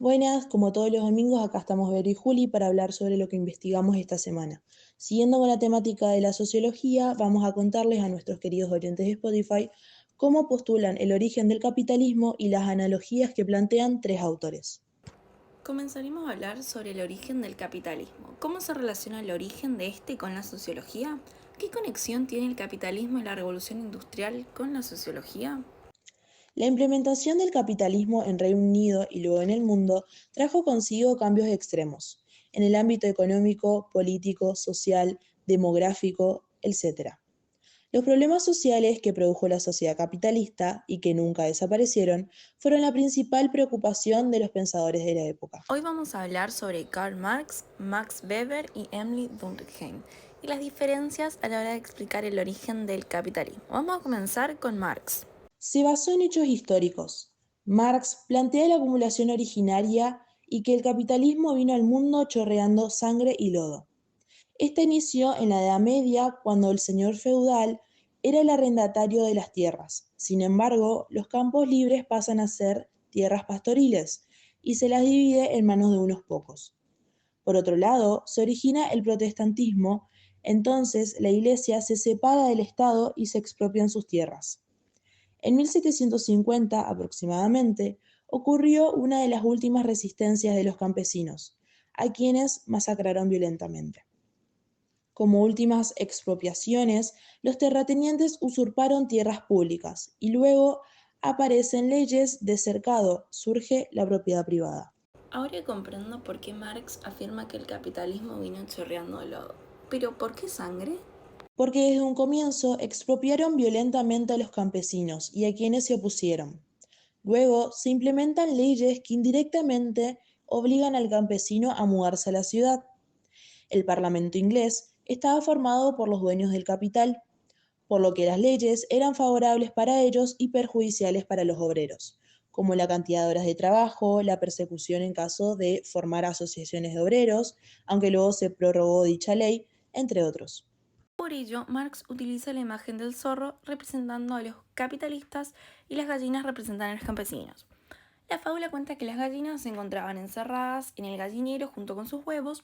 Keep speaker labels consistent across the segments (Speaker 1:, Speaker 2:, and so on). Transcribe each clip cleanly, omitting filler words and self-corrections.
Speaker 1: Buenas, como todos los domingos, acá estamos Vero y Juli para hablar sobre lo que investigamos esta semana. Siguiendo con la temática de la sociología, vamos a contarles a nuestros queridos oyentes de Spotify cómo postulan el origen del capitalismo y las analogías que plantean tres autores.
Speaker 2: Comenzaremos a hablar sobre el origen del capitalismo. ¿Cómo se relaciona el origen de este con la sociología? ¿Qué conexión tiene el capitalismo y la revolución industrial con la sociología?
Speaker 1: La implementación del capitalismo en Reino Unido y luego en el mundo trajo consigo cambios extremos en el ámbito económico, político, social, demográfico, etc. Los problemas sociales que produjo la sociedad capitalista y que nunca desaparecieron fueron la principal preocupación de los pensadores de la época.
Speaker 2: Hoy vamos a hablar sobre Karl Marx, Max Weber y Emily Durkheim y las diferencias a la hora de explicar el origen del capitalismo. Vamos a comenzar con Marx.
Speaker 1: Se basó en hechos históricos. Marx plantea la acumulación originaria y que el capitalismo vino al mundo chorreando sangre y lodo. Este inició en la Edad Media, cuando el señor feudal era el arrendatario de las tierras. Sin embargo, los campos libres pasan a ser tierras pastoriles y se las divide en manos de unos pocos. Por otro lado, se origina el protestantismo, entonces la Iglesia se separa del Estado y se expropian sus tierras. En 1750 aproximadamente, ocurrió una de las últimas resistencias de los campesinos, a quienes masacraron violentamente. Como últimas expropiaciones, los terratenientes usurparon tierras públicas y luego aparecen leyes de cercado, surge la propiedad privada.
Speaker 2: Ahora comprendo por qué Marx afirma que el capitalismo vino chorreando lodo. ¿Pero por qué sangre?
Speaker 1: Porque desde un comienzo expropiaron violentamente a los campesinos y a quienes se opusieron. Luego se implementan leyes que indirectamente obligan al campesino a mudarse a la ciudad. El Parlamento inglés estaba formado por los dueños del capital, por lo que las leyes eran favorables para ellos y perjudiciales para los obreros, como la cantidad de horas de trabajo, la persecución en caso de formar asociaciones de obreros, aunque luego se prorrogó dicha ley, entre otros.
Speaker 2: Por ello, Marx utiliza la imagen del zorro representando a los capitalistas y las gallinas representan a los campesinos. La fábula cuenta que las gallinas se encontraban encerradas en el gallinero junto con sus huevos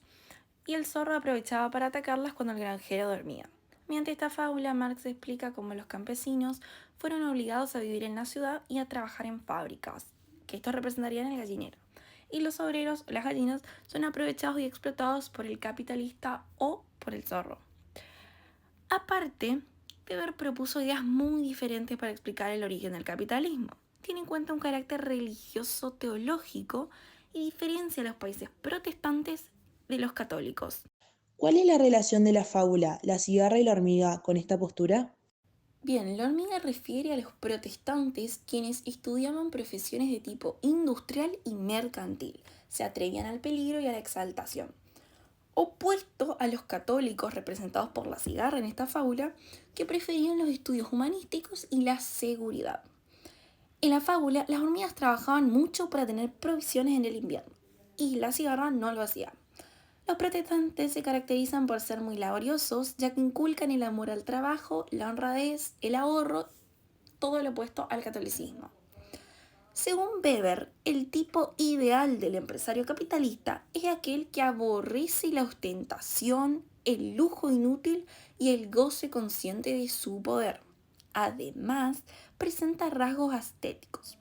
Speaker 2: y el zorro aprovechaba para atacarlas cuando el granjero dormía. Mediante esta fábula, Marx explica cómo los campesinos fueron obligados a vivir en la ciudad y a trabajar en fábricas, que estos representarían el gallinero. Y los obreros, las gallinas, son aprovechados y explotados por el capitalista o por el zorro. Aparte, Weber propuso ideas muy diferentes para explicar el origen del capitalismo. Tiene en cuenta un carácter religioso teológico y diferencia a los países protestantes de los católicos.
Speaker 1: ¿Cuál es la relación de la fábula La cigarra y la hormiga con esta postura?
Speaker 2: Bien, la hormiga refiere a los protestantes quienes estudiaban profesiones de tipo industrial y mercantil, se atrevían al peligro y a la exaltación. Opuesto a los católicos representados por la cigarra en esta fábula, que preferían los estudios humanísticos y la seguridad. En la fábula, las hormigas trabajaban mucho para tener provisiones en el invierno, y la cigarra no lo hacía. Los protestantes se caracterizan por ser muy laboriosos, ya que inculcan el amor al trabajo, la honradez, el ahorro, todo lo opuesto al catolicismo. Según Weber, el tipo ideal del empresario capitalista es aquel que aborrece la ostentación, el lujo inútil y el goce consciente de su poder. Además, presenta rasgos estéticos,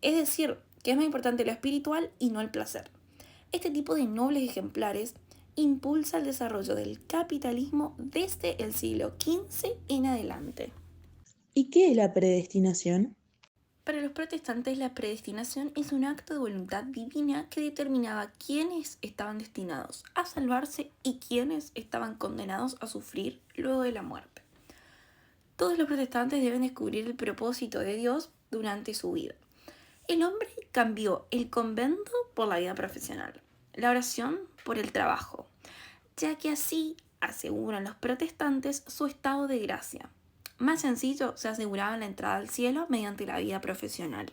Speaker 2: es decir, que es más importante lo espiritual y no el placer. Este tipo de nobles ejemplares impulsa el desarrollo del capitalismo desde el siglo XV en adelante.
Speaker 1: ¿Y qué es la predestinación?
Speaker 2: Para los protestantes, la predestinación es un acto de voluntad divina que determinaba quiénes estaban destinados a salvarse y quiénes estaban condenados a sufrir luego de la muerte. Todos los protestantes deben descubrir el propósito de Dios durante su vida. El hombre cambió el convento por la vida profesional, la oración por el trabajo, ya que así aseguran los protestantes su estado de gracia. Más sencillo, se aseguraban la entrada al cielo mediante la vida profesional.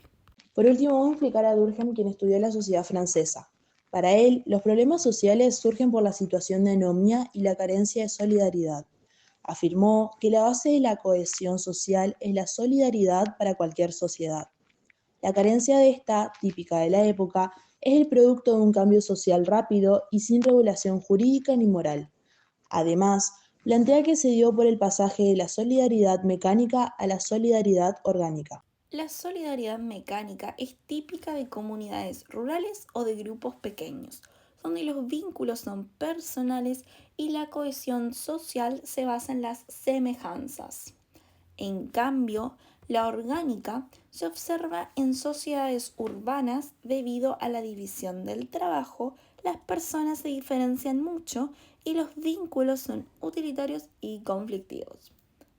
Speaker 1: Por último, vamos a explicar a Durkheim, quien estudió la sociedad francesa. Para él, los problemas sociales surgen por la situación de anomia y la carencia de solidaridad. Afirmó que la base de la cohesión social es la solidaridad para cualquier sociedad. La carencia de esta, típica de la época, es el producto de un cambio social rápido y sin regulación jurídica ni moral. Además, plantea que se dio por el pasaje de la solidaridad mecánica a la solidaridad orgánica.
Speaker 2: La solidaridad mecánica es típica de comunidades rurales o de grupos pequeños, donde los vínculos son personales y la cohesión social se basa en las semejanzas. En cambio, la orgánica se observa en sociedades urbanas debido a la división del trabajo, las personas se diferencian mucho y los vínculos son utilitarios y conflictivos.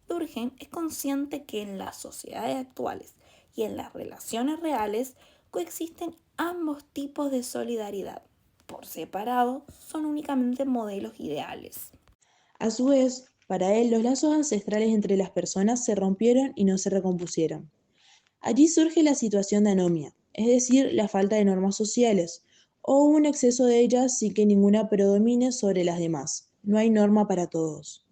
Speaker 2: Durkheim es consciente que en las sociedades actuales y en las relaciones reales coexisten ambos tipos de solidaridad. Por separado, son únicamente modelos ideales.
Speaker 1: A su vez, para él los lazos ancestrales entre las personas se rompieron y no se recompusieron. Allí surge la situación de anomia, es decir, la falta de normas sociales, o un exceso de ellas sin que ninguna predomine sobre las demás. No hay norma para todos,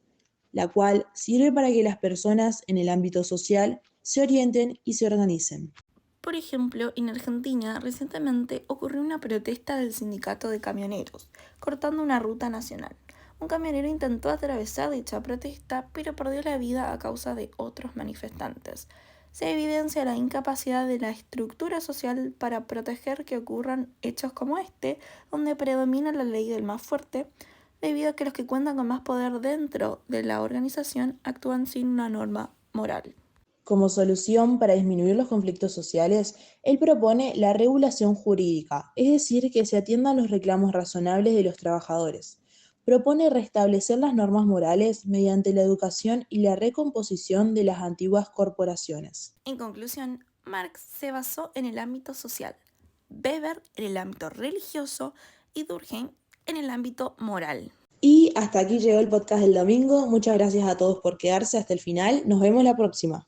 Speaker 1: la cual sirve para que las personas en el ámbito social se orienten y se organicen.
Speaker 2: Por ejemplo, en Argentina recientemente ocurrió una protesta del sindicato de camioneros, cortando una ruta nacional. Un camionero intentó atravesar dicha protesta, pero perdió la vida a causa de otros manifestantes. Se evidencia la incapacidad de la estructura social para proteger que ocurran hechos como este, donde predomina la ley del más fuerte, debido a que los que cuentan con más poder dentro de la organización actúan sin una norma moral.
Speaker 1: Como solución para disminuir los conflictos sociales, él propone la regulación jurídica, es decir, que se atiendan los reclamos razonables de los trabajadores. Propone restablecer las normas morales mediante la educación y la recomposición de las antiguas corporaciones.
Speaker 2: En conclusión, Marx se basó en el ámbito social, Weber en el ámbito religioso y Durkheim en el ámbito moral.
Speaker 1: Y hasta aquí llegó el podcast del domingo. Muchas gracias a todos por quedarse hasta el final. Nos vemos la próxima.